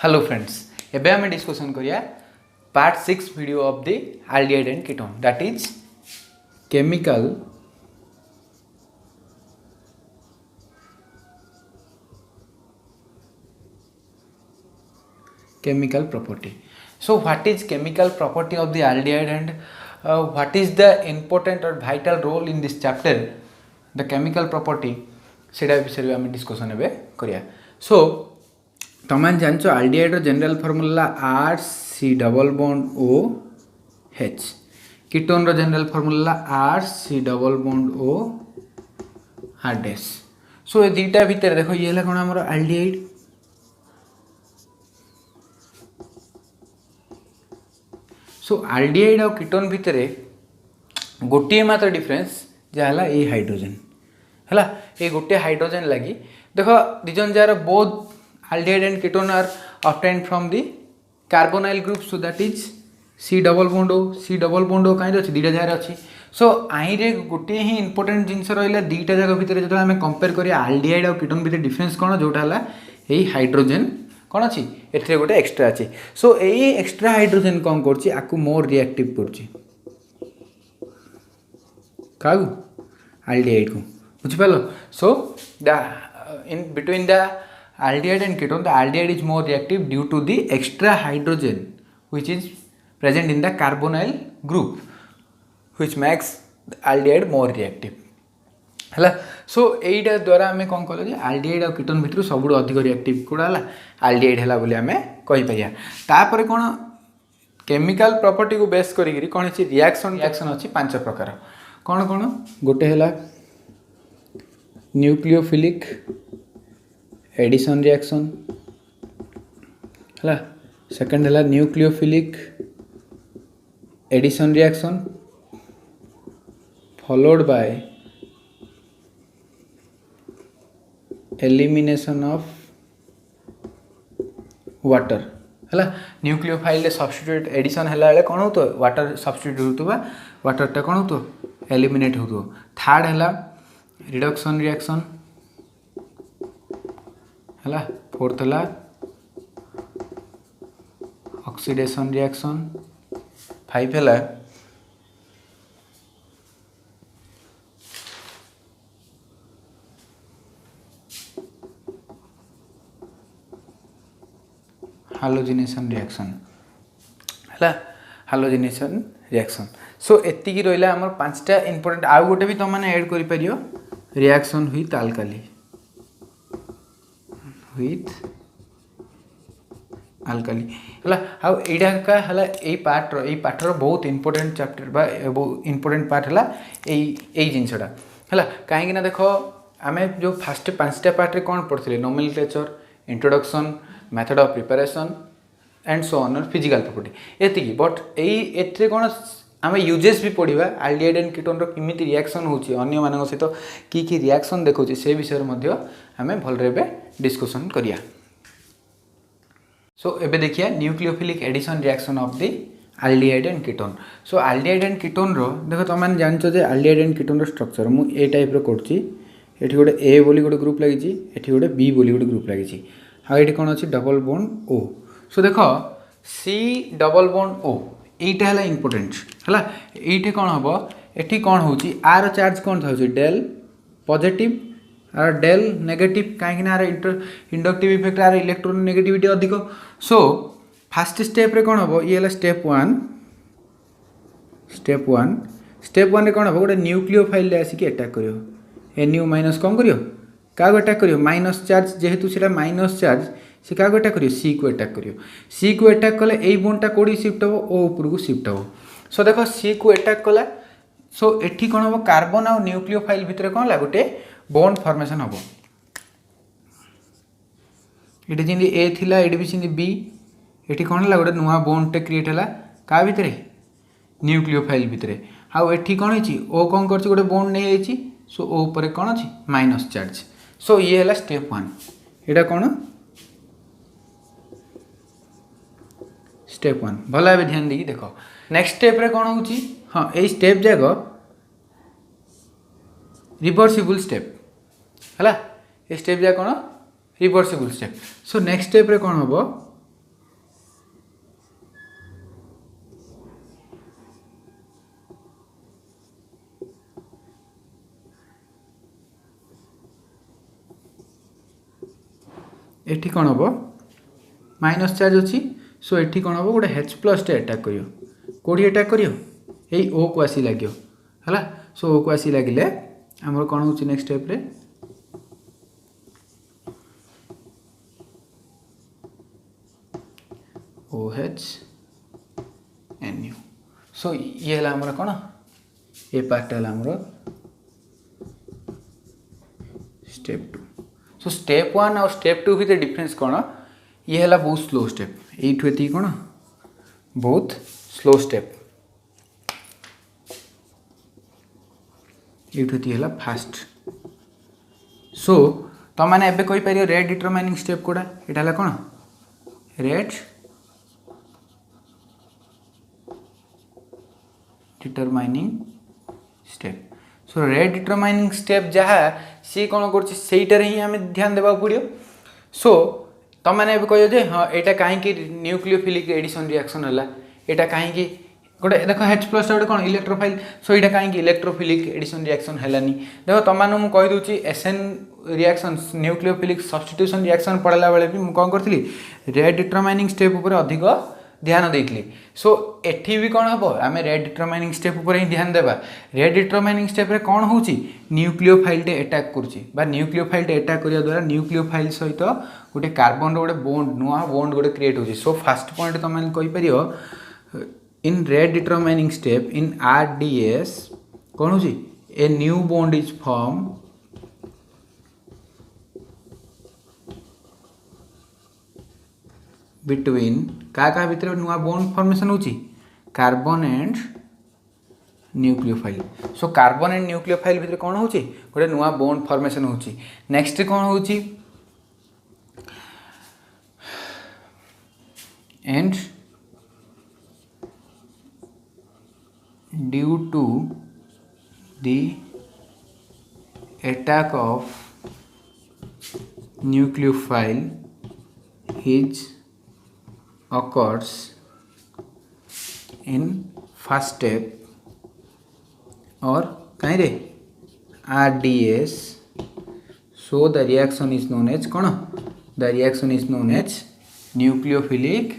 Hello friends, एबे आम discussion करिया part 6 video of the aldehyde and ketone that is chemical property. So what is chemical property of the aldehyde and what is the important or vital role in this chapter, the chemical property सेटा विषय आम discussion एबे करिया. So तमान जानचो aldehyde रो general formula R C double bond O H, ketone रो general formula R C double bond O R dash. So ए दीटा भीतर देखो ये हला कोन हमर aldehyde. सो aldehyde और कीटोन भितर गोटे मात्र डिफरेंस जहाँ ये हाइड्रोजन है. ये गोटे हाइड्रोजन लगी देखो रिजन जार both aldehyde and ketone are obtained from the carbonyl group. So that is C double bond O. C double bond O कहीं अच्छी दीटा जगह अच्छी. सो आईरे गोटे ही इंपोर्टेंट जिनस रहा दीटा जगह भितर जो आम कंपेयर करिया aldehyde और कीटोन भितर डिफरेंस कौन जोटा है यही हाइड्रोजन कौन अच्छी एथे गोटे एक्सट्रा अच्छी. सो यही एक्सट्रा हाइड्रोजन कौन कर आपको मोर रिएक्टिव कर aldehyde को बुझिपाल. So the in between the aldehyde and ketone the aldehyde is more reactive due to the extra hydrogen which is present in the carbonyl group which makes the aldehyde more reactive है. सो यहीटा द्वारा आम कौन कल aldehyde और ketone भितर सब अधिक reactive कौड़ा है aldehyde है बोली आम कहीपर. तापर कौन केमिकल प्रॉपर्टी को बेस करी कौन अच्छी रिएक्शन अच्छी 5 प्रकार. कौन कौन गोटे है न्यूक्लियोफिलिक एडिशन रिएक्शन है. सेकंड है nucleophilic addition reaction followed by elimination of water है. न्यूक्लियोफाइल सब्स्टिट्यूट एडिशन है कौन हो वाटर सब्स्टिट्यूट हो वाटरटा कौन हो एलिमिनेट हो. थर्ड है रिडक्शन रिएक्शन है. फोर्थ है ऑक्सीडेशन रिएक्शन. 5 है हालोजिनेशन रिएक्शन है. हालोजिनेशन रिएक्शन. सो एतिकी रहा आम 5टा इंपोर्टेंट. आउ गोटे भी तुम मैंने ऐड कर रिएक्शन विथ अल्काली है. आउ एटा है यही पार्टर बहुत इंपोर्टेंट चैप्टर बा इंपोर्टेंट पार्ट है यही जिनसटा है. कहीं देख आम जो फास्ट 5टा पार्ट रे कौन पढ़ते nomenclature introduction method of preparation and so on physical property एतिकी. बट यही कौन आम यूजेस भी पढ़ा aldehyde एंड कीटोन किमी रिएक्शन होची अन्य मान सहित कि रिएक्शन देखा से विषय आम भलरे डिस्कसन करिया. सो एबे देखिए nucleophilic addition reaction of the aldehyde and ketone. So aldehyde and ketone देखो तुम मैंने जान aldehyde एंड कीटोन स्ट्रक्चर मुझे टाइप कर गोटे ए बोली गोटे ग्रुप लगी गोटे बी बोली गोटे ग्रुप लगी हाँ कौन अच्छी डबल बॉन्ड O. सो देख C डबल बॉन्ड O यहीटा है इंपोर्टेंट है. ये कौन हम ये कौन हो आर चार्ज कौन था डेल पॉजिटिव आर डेल नेगेटिव कहीं आर इंडक्टिव इफेक्ट आर इलेक्ट्रोन नेगेटिविटी अधिक. सो फास्ट स्टेप रे कौन हम ये स्टेप 1 स्टेप 1 रे कौन हम गोटे न्यूक्लियोफाइल आसिक अटैक कर NU माइनस कौन कर क्या अटैक कर माइनस चार्ज जेहेतु से माइनस चार्ज से क्या अटैक कर C को अटैक कर C को अटैक कले यही बॉन्डटा कौड़ी शिफ्ट हम O ऊपर को शिफ्ट हम. सो देख C को अटैक कला. सो एठी कौन हम कार्बन और न्यूक्लियोफाइल भितर कौन है गोटे बॉन्ड फॉर्मेशन हम ये जमी ए थिला ये भी सेमती बी ये कौन है गोटे नुआ बॉन्डटे क्रिएट है क्या भितर न्यूक्लियोफाइल भितर. आउ एठी कौन है O कौन कर गोटे बॉन्ड नहीं जाइए. सो O ऊपर कौन अच्छी माइनस चार्ज. सो ये है स्टेप 1 यहाँ कौन स्टेप 1 भल भाव ध्यान देखिए देख. नेक्स्ट स्टेप रे कौन हो हाँ यही स्टेप जाक रिवर्सिबल स्टेप है. ये स्टेप जाक कौन रिवर्सिबल स्टेप. सो नेक्स्ट स्टेप रे कौन हम एठी कौन हम माइनस चार्ज अच्छी सो एठी कौन हम गोटे H प्लस टे अटैक करियो कोडी अटैक करियो एई O को आसी लागियो हला सो O को आसी लागिले हमर कौन होची नेक्स्ट स्टेप रे OH NU सो ये हला हमर कौन ए पार्ट हला हमर स्टेप 2 सो स्टेप 1 और स्टेप 2 भितर डिफरेंस कौन ये हला बहुत स्लो स्टेप एठु एती कौन बहुत स्लो स्टेप एठु एती हला फास्ट सो तो माने एबे कोइ परियो रेट डिटरमाइनिंग स्टेप कोडा एटा हला कौन rate determining step so rate determining step जहाँ सी कौन कर सेटार ही आम ध्यान देवा पड़ो सो तुम मैंने कह जे हाँ यहाँ कहीं न्यूक्लियोफिलिक एडिशन रिएक्शन है यहाँ कहीं गोटे देख H प्लस गोटे कौन इलेक्ट्रोफाइल सो यहाँ कहीं इलेक्ट्रोफिलिक एडिशन रिएक्शन है देख तुम मैंने मुझे कहीदे SN reaction nucleophilic substitution reaction पढ़ाला बेले भी मुझे कौन करी रेट डिटरमाइनिंग स्टेप उपर अधिक ध्यान देती सो एठी भी कौन हम आम रेट डिटरमाइनिंग स्टेप उपर ही ध्यान देवा रेट डिटरमाइनिंग स्टेप रे कौन हो न्यूक्लियोफाइल टे अटैक कर न्यूक्लियोफाइल टे अटैक करने द्वारा न्यूक्लियोफाइल सहित गोटे कार्बन रोटे बोन्ड नुआ बोन्ड गोटे क्रिएट हो सो फास्ट पॉइंट तुम मैंने कहीपर in rate determining step in RDS कौन हो a new bond is form between क्या भितर नुआ बोन्ड फॉर्मेशन होची carbon and nucleophile so carbon and nucleophile भितर कौन होची गोटे नुआ बोन्ड फॉर्मेशन होची नेक्स्ट कौन होची and due to the attack of nucleophile is occurs in first step or कहीं रे RDS so the reaction is known as कौन the reaction is known as nucleophilic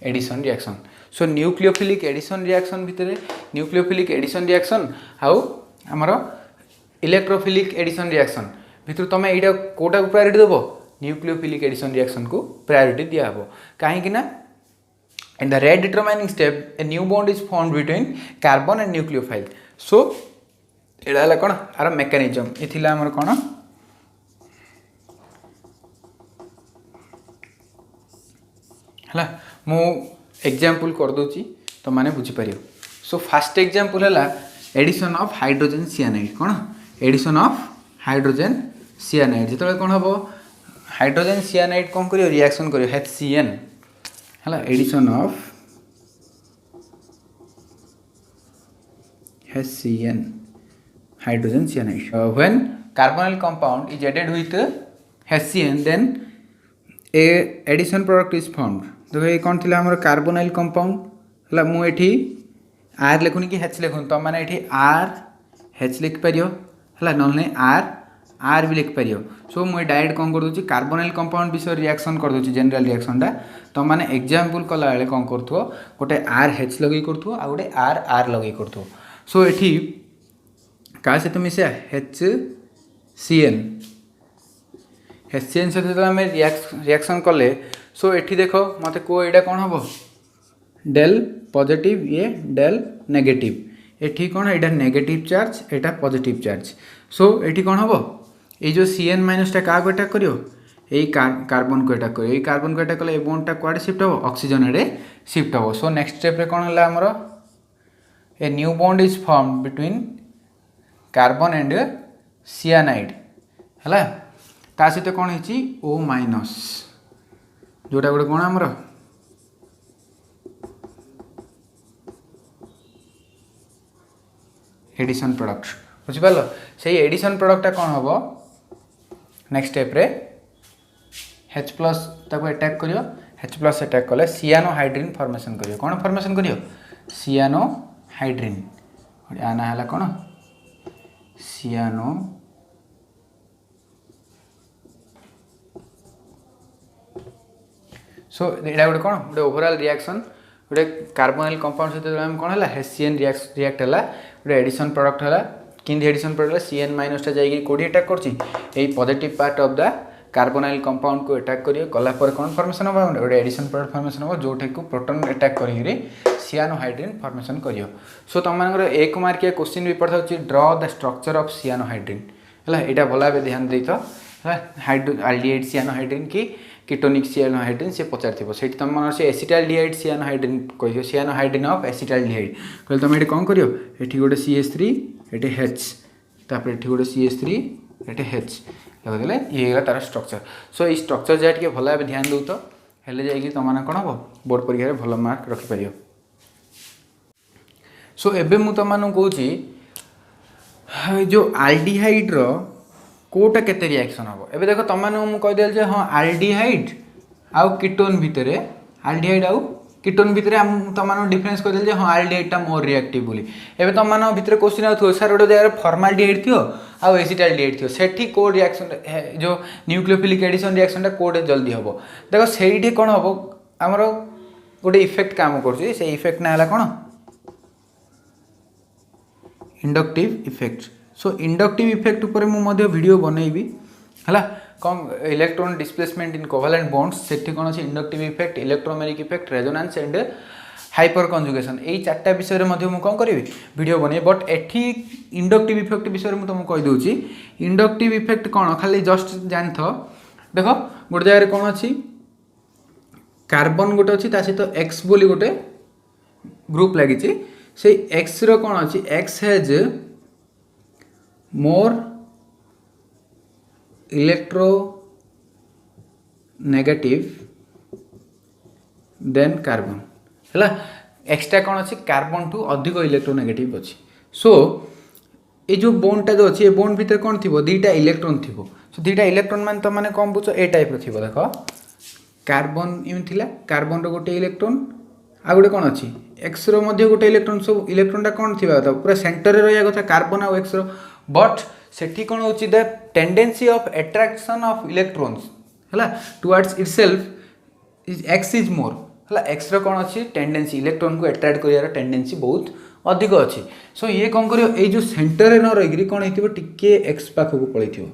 addition reaction so nucleophilic addition reaction भितर nucleophilic addition reaction आउ हमरो electrophilic addition reaction भितर तुम यहाँ कौटा को प्रायोरिटी देव न्यूक्लियोफिलिक एडिशन रिएक्शन को प्रायोरिटी दिया हे कहीं in the rate determining step A new bond is formed between carbon and nucleophile सो यहाँ कौन आर मेकानिजम ये आमर कौन है मु एग्जांपल कर दूची तो माने बुझीपर सो फास्ट एग्जांपल है एडिशन ऑफ हाइड्रोजन सियानाइड कौन एडिशन ऑफ हाइड्रोजन सियानाइड जो कौन हम हाइड्रोजन सियानाइड कौन कर रिएक्शन कर HCN है addition of HCN hydrogen cyanide when carbonyl compound is added with HCN then a addition product is formed देखो ये कौन थी आम कार्बोनिल कंपाउंड है मुझे R लिखुनी कि H लिखुनी तुम मैंने ये RH लिखिपर है ना R भी लिखिपर सो मुझे डायरेक्ट कौन कर दूसरी कार्बोनिल कंपाउंड विषय रिएक्शन कर दूसरी जनरल रिएक्शनटा तुम मैंने एग्जांपल कला बेले कौन कर गोटे RH लगे कर गोटे R लगे कर सो ये क्या सहित मिसा HCN सहित जो आम रिएक्शन कले सो ये देख मत को यहाँ कौन हम डेल पॉजिटिव ये डेल नेगेटिव एठी कौन एटा नेगेटिव चार्ज एटा पॉजिटिव चार्ज सो एठी कौन हम ये जो CN माइनस क्या अटैक करियो यही कार्बन को अटैक करियो कार्बन को अटैक कले बॉन्डटा कुआडे शिफ्ट हो ऑक्सीजन रे शिफ्ट हो सो नेक्स्ट स्टेप रे कौन है हमर a new bond is form between carbon and cyanide है ता सहित कौन है O माइनस जोटा गोटे कौन हमर एडिशन प्रोडक्ट बुझिपाल से एडिशन प्रोडक्टा कौन हम नेक्स्ट स्टेप रे H प्लस ताको अटैक करियो H प्लस अटैक कले सियानोहाइड्रिन फॉर्मेशन करियो कौन फॉर्मेशन करियो सियानोहाइड्रिन आना है कौन सियानो सो एटा गोटे कौन गोटे ओवरऑल रिएक्शन गोटे कार्बोनाइल कंपाउंड सहित आम कौन है हेसियन रिएक्ट है गोटे एडिशन प्रोडक्ट है कि एडिशन प्रोडक्ट सीएन माइनस जाइए कौटी अटैक कर positive part of the carbonyl compound को अटैक करिए कलापर कौन फॉर्मेशन हम गोटे एडिशन प्रोडक्ट फॉर्मेशन हम जोटा को प्रोटॉन अटैक करी सियानोहाइड्रिन फॉर्मेशन करियो सो तुम मानकर 1 मार्किया क्वेश्चन भी पढ़ा ड्रॉ द स्ट्रक्चर ऑफ सियानोहाइड्रिन है यहाँ भल भाव ध्यान देत आल्डिहाइड सियानोहाइड्रिन कि कीटोनिक सियानोहाइड्रिन से पचार से तुम मन से एसिटाल्डिहाइड सियानोहाइड्रिन कह सियानोहाइड्रिन ऑफ एसिटाल्डिहाइड कहले तुम ये कौन करियो एठी गोटे CH3 एटी H तापर एठी गोटे CH3 एटी H लगेदेले ये तार स्ट्रक्चर सो ये स्ट्रक्चर जहाँ टे भल भाव ध्यान दौ तो हेल्ले जाइए तुम मैंने कौन हम बोर्ड परीक्षा भल मार्क रखिपर सो एबे मु तुम कहूँ जो आल्डिहाइड कोटा केते रिएक्शन हम एबे देखो तुम मैंने कहीदेल हाँ आल्डिहाइड आउ कीटोन भितर आल्डिहाइड आउ कीटोन भितर तुम डिफरेन्स कहीदेल हाँ आल्डिहाइडटा मोर रिएक्टिव बोली एबे तुम मान भितर क्वेश्चन आउ सर गोटे जगह फॉर्माल्डिहाइड थी आउ एसिटाल्डिहाइड थी सेठी को रिएक्शन जो न्यूक्लियोफिलिक एडिशन रिएक्शनटा कोटे जल्दी हम देखो से कौन हम आमर गोटे इफेक्ट काम कर इफेक्ट ना है कौन inductive effect so inductive effect उपर मुझे वीडियो बनईबी है कौन electron displacement in covalent bonds से कौन अच्छे inductive effect electromeric effect resonance and hyper conjugation यही 4टा विषय में कौन करी वीडियो बने बट एठी इंडक्टिव इफेक्ट विषय में तुमको कहीदे इंडक्टिव इफेक्ट कौन खाली जस्ट जान देख गोटे जगह कौन अच्छी कार्बन गोटे अच्छी सहित एक्स बोली गोटे ग्रुप लगी से एक्स रो कौन अच्छी X has more electronegative than carbon है एक्सट्रा कौन अच्छी कार्बन टू अधिक इलेक्ट्रोनेगेटिव अच्छी सो ये जो बोन्डटा जो अच्छी बोन्ड भितर कौन थी 2टा इलेक्ट्रॉन थी सो 2टा इलेक्ट्रॉन मान तुम मैंने कौन बुझ ए टाइप थी देख कार्बन इम कार्बन गोटे इलेक्ट्रॉन आ गोटे कौन अच्छी एक्स रो गोटे इलेक्ट्रॉन सब इलेक्ट्रॉनटा कौन थी पूरा सेंटर रहा कथा कार्बन आउ एक्स रो बट सेठी कौन होची the tendency of attraction of electrons है towards itself is X is more है एक्स रो कौन अच्छी टेंडेंसी इलेक्ट्रॉन को अट्रैक्ट कर टेंडेंसी बहुत अधिक अच्छी सो ये कौन कर जो सेंटर न रही कौन हो एक्स पाखक पलैथो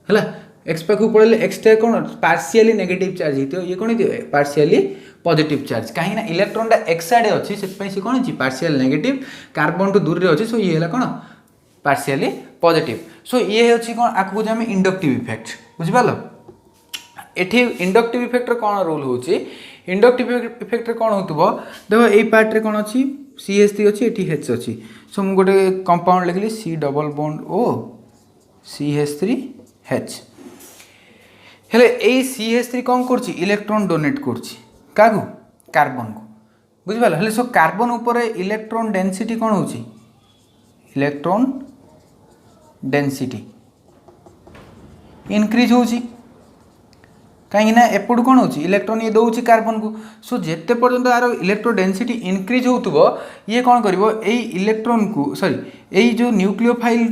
है एक्स पाखक पड़े एक्सटा कौन पार्शियली नेगेटिव चार्ज होती ये कौन पार्शियली पॉजिटिव चार्ज कहीं इलेक्ट्रॉनटा एक्स आड़े अच्छी से कौन है पार्शियल नेगेटिव कार्बन टू दूर अच्छी सो ये है कौन पार्शियली पॉजिटिव सो ये हूँ कौन आपको आम इंडक्टिव इफेक्ट बुझिपाल एठी इंडक्टिव इफेक्टर कौन रोल होची इंडक्टिव इफेक्टर कौन हो देखो यही पार्ट रे कौन अच्छी CH3 अच्छी एठी H अच्छी सो मुझे गोटे कंपाउंड लिखली C double bond O CH3H हेले यही CH3 कौन करछि इलेक्ट्रॉन डोनेट करछि कागु कार्बन को बुझिपाल हेले सो कार्बन ऊपर इलेक्ट्रॉन डेंसिटी कौन होछि इलेक्ट्रॉन डेंसिटी इनक्रीज होछि कहीं एपट कौन हो इलेक्ट्रॉन ये दौर कार्बन को सो जिते पर्यंत यार इलेक्ट्रो डेंसिटी इनक्रीज हो ये कौन कर इलेक्ट्रॉन को सॉरी यही जो न्यूक्लियोफाइल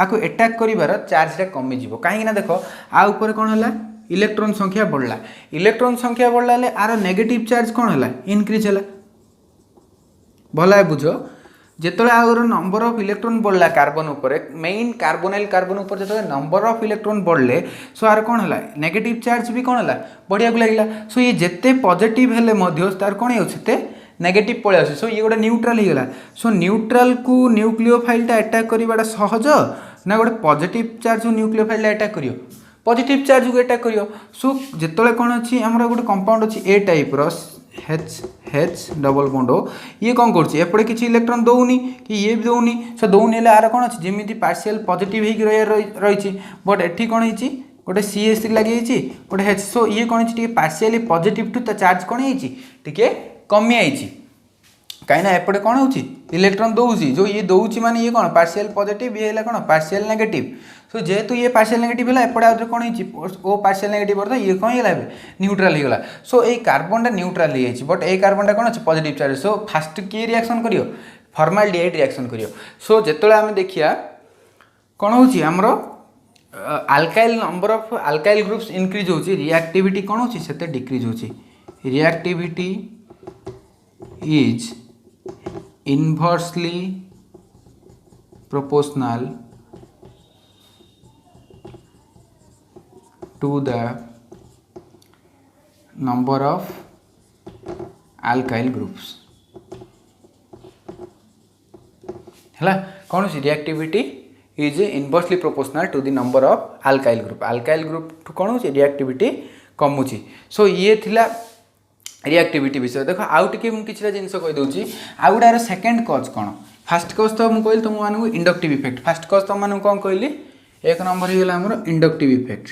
आपको अटैक कर चार्जटा कमिज कहीं देख आ ऊपर कौन है इलेक्ट्रॉन संख्या बढ़ला इलेक्ट्रॉन संख्या बढ़ला आर नेगेटिव चार्ज कौन है इनक्रीज है भल बुझ जिते आर नंबर ऑफ इलेक्ट्रॉन बढ़ला कार्बन उपर मेन कार्बोनाइल कार्बन उपर जो नंबर ऑफ इलेक्ट्रॉन बढ़ले सो आर कौन है नेगेटिव चार्ज भी कौन है बढ़िया लगे सो ये जिते पॉजिटिव हेले तार कौन होते नेगेटिव पलि आस सो ये गोटे न्यूट्राल होगा सो न्यूट्राल को न्यूक्लियोफाइलटा अटैक करवाटा सहज ना गोटे पॉजिटिव चार्ज न्यूक्लियोफाइलटा अटैक कर पॉजिटिव चार्ज को अटैक कर सो जिते कौन अच्छी आम गोटे कंपाउंड अच्छी ए टाइप H डबल बॉन्ड हो ये कौन कर एपटे किसी इलेक्ट्रॉन दौनी कि ये भी दौनी सो दौनी आर कौन अच्छी जमी पार्शियल पॉजिटिव रही बट एटी कौन हो गोटे CH3 लगी गोटे H सो ये कौन है पार्शियली पॉजिटिव टू चार्ज कौन है कमी आई कहीं एपटे कौन हो इलेक्ट्रॉन दौची जो ये दौची माने ये कौन पार्शियल पॉजिटिव ये है कौन पार्शियल नेगेटिव सो जेहेतु ये पार्शियल नेगेटिव है एपटे आउे कौन हो पार्शियल नेगेटिव तो ये कौन है न्यूट्राल होगा सो ये कार्बनटा न्यूट्राल हो बट ये कार्बनटा कौन अच्छे पॉजिटिव चार्ज सो फास्ट किए रिएक्शन करियो फॉर्माल्डिहाइड रिएक्शन करियो सो जिते आम देखिया कौन Homer alkyl number of alkyl groups increase होची रिएक्टिविटी कौन होची सेते डिक्रीज होची reactivity is inversely proportional to the number of alkyl groups है कौन सी reactivity is inversely proportional to the number of alkyl group ठू कौन हो रिएक्टिविटी कमुची सो ये थिला रिएक्टिविटी विषय देख आउ टे मुझे जिनस कहीदे आउ गुडार सेकेंड कज कौन फास्ट कज तो मुझे कहली तुम मानू इंडक्टिव इफेक्ट फास्ट कज तुम मानू कौन कहली एक नंबर ही गला हमर इंडक्टिव इफेक्ट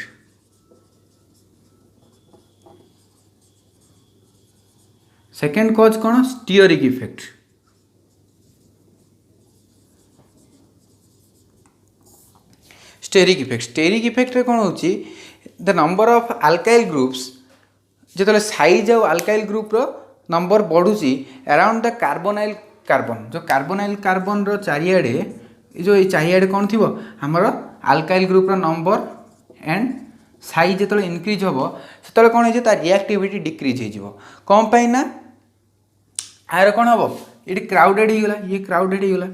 सेकेंड कज कौन स्टीयरिक इफेक्ट स्टेरिक इफेक्ट रे कौन होची the number of alkyl groups जो साइज और अल्काइल ग्रुप रो नंबर बढ़ुची अराउंड द कार्बोनाइल कार्बन जो कार्बोनाइल कार्बन रो चारियाडे जो ये चारियाडे कौन थी आमर अल्काइल ग्रुप रो नंबर एंड साइज जो इनक्रीज हम से कौन हो रिएक्टिविटी डिक्रीज हो कौन पाई ना आर कौन हम ये क्राउडेड होगा ये क्राउडेड होगा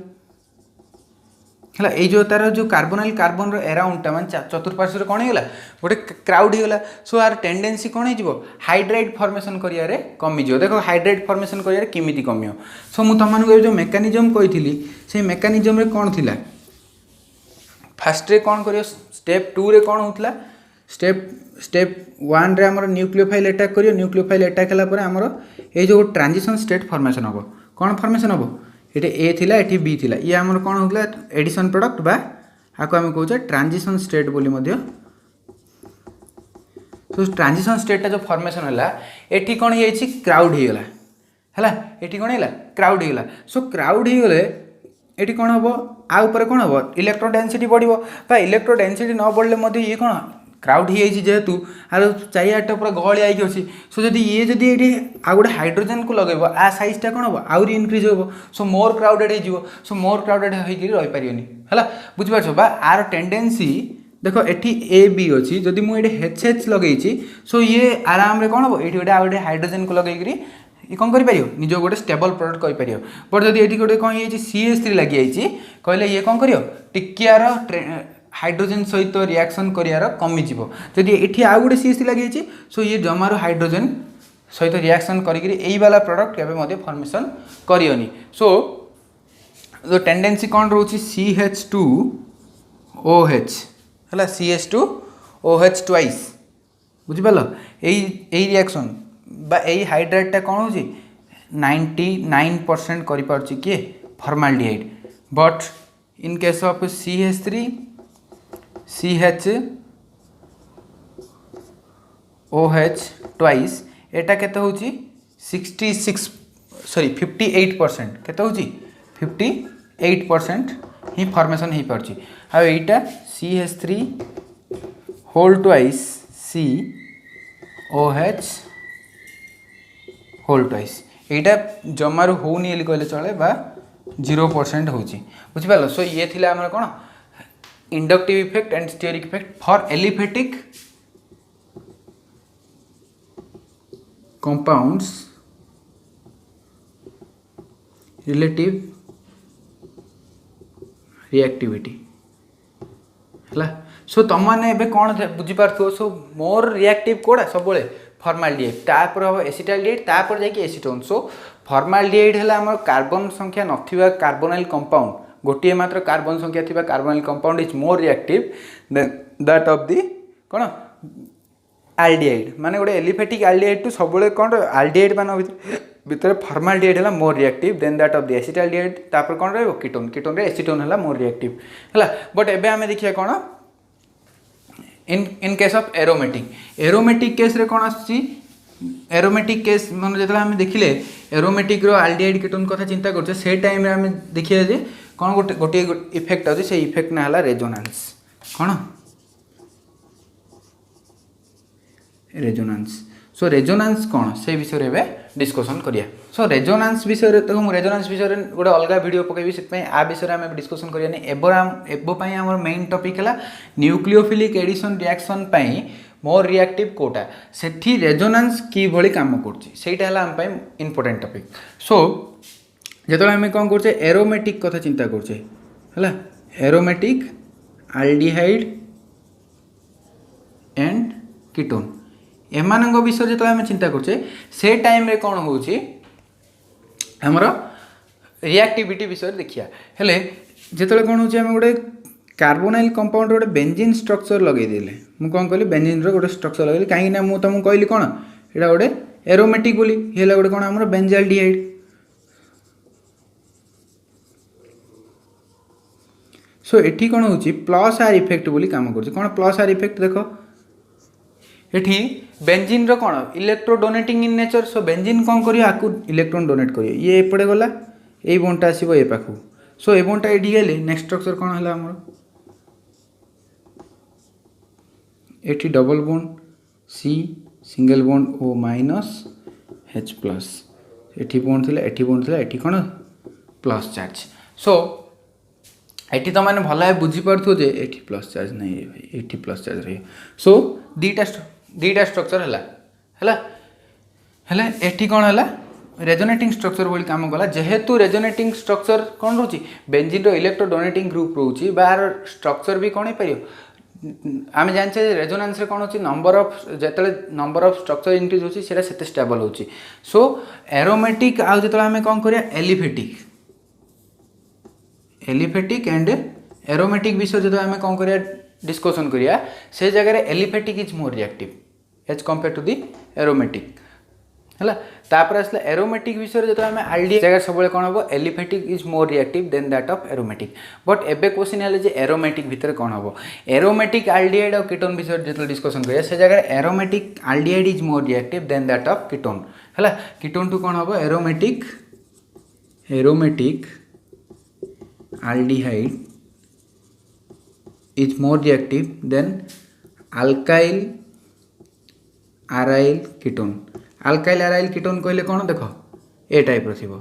है जो तार जो कार्बोनाइल कार्बन एराउंडटा मान चतुर्पार्श्व कौन होगा गोटे क्राउड होगा सो आर टेंडेंसी कौन हो हाइड्राइड फॉर्मेशन करियारे कमी जो देखो हाइड्राइड फॉर्मेशन करियारे किमिति कमियो सो मु तुमको जो मेकानिजम कही से मेकानिजम रे कौन थिला फास्ट रे कौन करियो स्टेप 2 रे कौन होतला स्टेप 1 रे हमर न्यूक्लियोफाइल अटैक करियो न्यूक्लियोफाइल अटैक हला पर हमर ए जो ट्रांजिशन स्टेट फॉर्मेशन हो कौन फॉर्मेशन हो ये ए थिला एठी बी थिला ये हमर कौन होतला एडिशन प्रोडक्ट बा आको हम कहूचे ट्रांजिशन स्टेट बोली मध्य तो ट्रांजिशन स्टेट जो फॉर्मेशन हला एठी कौन हे छि क्राउड ही गला हला एठी कौन हैला क्राउड ही गला सो क्राउड ही गले एठी कौन हबो आ ऊपर कौन हबो इलेक्ट्रो डेंसिटी बढ़िबो बा इलेक्ट्रो डेंसिटी न बढ़ले मध्य ये कौन क्राउड ही जेहेतु आर चारिआटा पूरा गहली आई अच्छी सो जदि ये जदि ये आ गोटे हाइड्रोजेन को लगेब आ साइजटा कौन हम आउरी इनक्रीज हो सो मोर क्राउडेड हो सो मोर क्राउडेड हो रहीपर है बुझिपार बा आर टेंडेंसी देख एटी ए बी अच्छी जदि मुझे एच एच लगे सो ये आराम कौन हम ये गोटे गोटे हाइड्रोजेन को लगे ये कौन कर निज गोटे स्टेबल प्रोडक्ट कहीपर बट जब ये गोटे कौन CH3 लगी कहले ये कौन कर टिकियार हाइड्रोजेन सहित रिएक्शन करार कमिज जदि ये आउ गोटे CH3 लगी सो ये जमार हाइड्रोजेन सहित रिएक्शन करी वाला प्रोडक्ट के फॉर्मेशन करियोनी सो जो टेंडेंसी कौन रोची CH2OH है CH2OH ट्वाइस बुझिपाल यही रिएक्शन बा यही हाइड्रेटटा कौन हो 99% करि किए formaldehyde but in case of CH3 CHOH twice एटा केते होची 58% केते होची 58% ही फॉर्मेशन ही परची आ एटा CH3 whole twice COH whole twice एटा जमारू होनी एली कहले चले बा 0% होची बुझिपाल सो ये थिला हमर कोन inductive effect and steric effect for aliphatic compounds relative reactivity है सो तुम मैंने कौन बुझीपार सो मोर रिएक्टिव कोड़ा सब फॉर्माल्डिहाइड तापर हम एसिटाल्डिहाइड तापर जाकि एसीटोन सो फॉर्माल्डिहाइड है आम कार्बन संख्या नथिबा कार्बोनाइल कंपाउंड गोटे मात्र कार्बन संख्या थिबा carbonyl compound is more reactive than that of the कौन आल्डिहाइड माने गोटे एलिफेटिक आल्डिहाइड टू सब कौन आल्डिहाइड मान भितर फॉर्माल्डिहाइड है more reactive than that of the acetaldehyde तापर कौन रहिबो कीटोन कीटोन रे एसीटोन है मोर रिएक्टिव है बट एबे आमे देखिया कौन in case of aromatic case रे कौन आछि एरोमेटिक केस मन जो आम देखिले एरोमेटिक रो आल्डिहाइड कीटोन कथा चिंता करछे से टाइम रे आम देखिए जे कौन गोटे गोटे इफेक्ट अछि से इफेक्ट ना हला रेजोनेंस कौन रेजोनेंस सो रेजोनेंस कौन से विषय रे डिस्कशन करिया सो रेजोनेंस विषय तो मुझे रेजोनेंस विषय गोटे अलग वीडियो पकेबी से आ विषय में डिस्कशन करिया एबो मेन टॉपिक है nucleophilic addition reaction more reactive कोटा सेठी रेजोनेंस की भली काम करछि सेटा हला हम पय इंपोर्टेंट टॉपिक। सो जेतले हम कोन करछे एरोमेटिक कथा चिंता करछे हला एरोमेटिक आल्डिहाइड एंड कीटोन एमानंग विषय जेतले हम चिंता करछे से टाइम रे कोन होउछि हमर रिएक्टिविटी विषय देखिया हेले जेतले कोन होउछि हम गोटे कार्बोनाइल कंपाउंड गोटे बेंजीन स्ट्रक्चर लगे देले मु कोन कहली बेंजीन रो गोटे स्ट्रक्चर लगे काहे ना मु तुमको कहली कोन एटा गोटे एरोमेटिक बोली हेला गोटे कोन हमर बेंजाल्डिहाइड। सो एठी कोन होउछि प्लस आर इफेक्ट बोली काम करछि कोन प्लस आर इफेक्ट देखो एठी बेंजीन रो कोन electro donating in nature. So benzene कोन करियो आकु इलेक्ट्रॉन डोनेट करियो ये एपडे गला एई बॉन्डटा आसीबो ए पाखु। सो ए बॉन्डटा एठी गेले नेक्स्ट स्ट्रक्चर कोन हला हमर एठी double bond C single bond O minus H plus एठी बॉन्ड थिला एठी कोन प्लस चार्ज। सो एठी तो माने भला बुझी पारथो जे एठी प्लस चार्ज नहीं है भाई एठी प्लस चार्ज रही। सो दीटा स्ट्रक्चर हला एठी कोन हला रेजोनेटिंग स्ट्रक्चर बोली काम कला जेहेतु रेजोनेटिंग स्ट्रक्चर कोन रोची बेंजीन रो इलेक्ट्रो डोनेटिंग ग्रुप रोची बार स्ट्रक्चर भी कोन परियो आम जाने रेजोनेंस रे कोन होची नंबर ऑफ जेतले नंबर ऑफ स्ट्रक्चर इंक्रीज होची सेटा सेते स्टेबल होची। सो एरोमेटिक आ जेतले हमें कोन करिया एलिफेटिक एंड एरोमेटिक विषय जो आम कौन करिया डिस्कशन करिया से जगह aliphatic is more reactive as compare to the aromatic है तापर आसला एरोमेटिक विषय जो आम आल्डिहाइड जगह सब कौन हम aliphatic is more reactive than that of aromatic. But एबे क्वेश्चन है जे एरोमेटिक भितर कौन हम एरोमेटिक आल्डिहाइड और कीटोन विषय जो डिस्कशन करिया से जगह aromatic aldehyde is more reactive than that of ketone है कीटोन टू कौन हम aromatic aldehyde is more reactive than alkyl aryl ketone। alkyl aryl ketone कहले कौन देख ए टाइप रो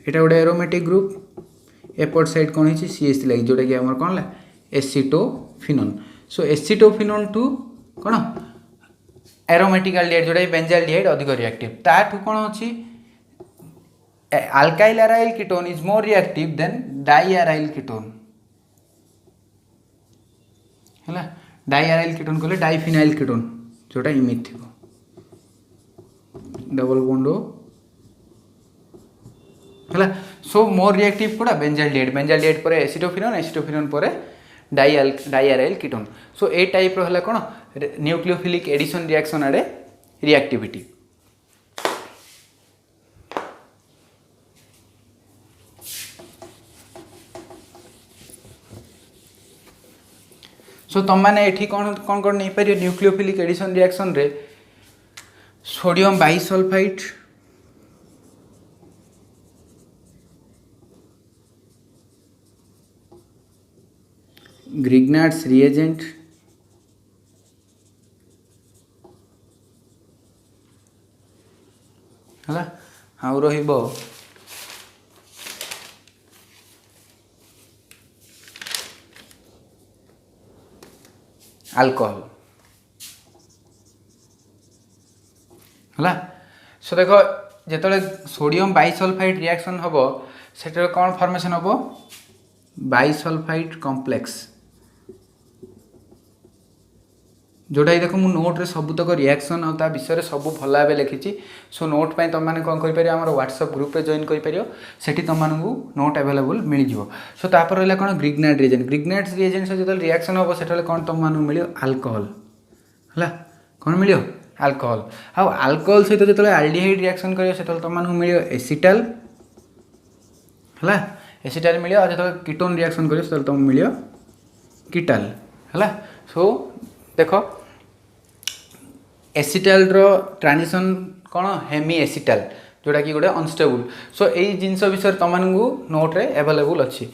एटा गोटे एरोमेटिक ग्रुप एपट साइड कौन है CH लगी जोटा कि आम कौन है एसिटोफिनोन। सो एसिटोफिनोन टू कौन एरोमेटिक आल्डिहाइड जोटा बेंजाल्डिहाइड अधिक रिएक्टिव ताठू कौन अच्छी alkyl aryl ketone is more reactive than diaryl ketone है diaryl ketone कहले डाइफिनाइल कीटोन जोटा इमिड थी डबल बॉन्ड है। सो मोर रिएक्टिव कोड़ा बेंजाल्डिहाइड पर एसिटोफिनोन पर डाइयाराइल कीटोन। सो ए टाइप रो हला कोन न्यूक्लियोफिलिक एडिशन रिएक्शन आड़े रिएक्टिविटी। सो तुम मैंने ये कौन कौन कौन नहीं पार न्यूक्लियोफिलिक एडिशन रिएक्शन रे सोडियम बाइसल्फाइड ग्रिग्नार्ड्स रिएजेंट है आउ रहिबो अल्कोहल है। सो देख जिते सोडियम बाइसल्फाइड रिएक्शन हम से कौन फॉर्मेशन हम बाइसल्फाइड कॉम्प्लेक्स जोटा देख मु नोट रे सबुतक रिएक्शन और विषय सब भल भाव लिखी। सो नोट पर तुम मैंने कौन कर आम व्हाट्सएप ग्रुप रे जॉइन कर तुम नोट अवेलेबल मिल जाव। सो तापर रहा कौन ग्रिग्नार्ड रिएजेंट से जो रिएक्शन हम से कौन तुम मिल अल्कोहल है कौन मिल अल्कोहल आउ अल्कोहल सहित जो आल्डिहाइड रिएक्शन कर तुम मिल एसिटाल है एसिटाल मिल जो कीटोन रिएक्शन कर तुम मिल कीटाल है। सो देख एसिटाल रो ट्रांजिशन कौन हेमी एसिटाल जोटा कि गोटे अनस्टेबल। सो यही जिनस विषय तुम नोट रे अवेलेबल अच्छी।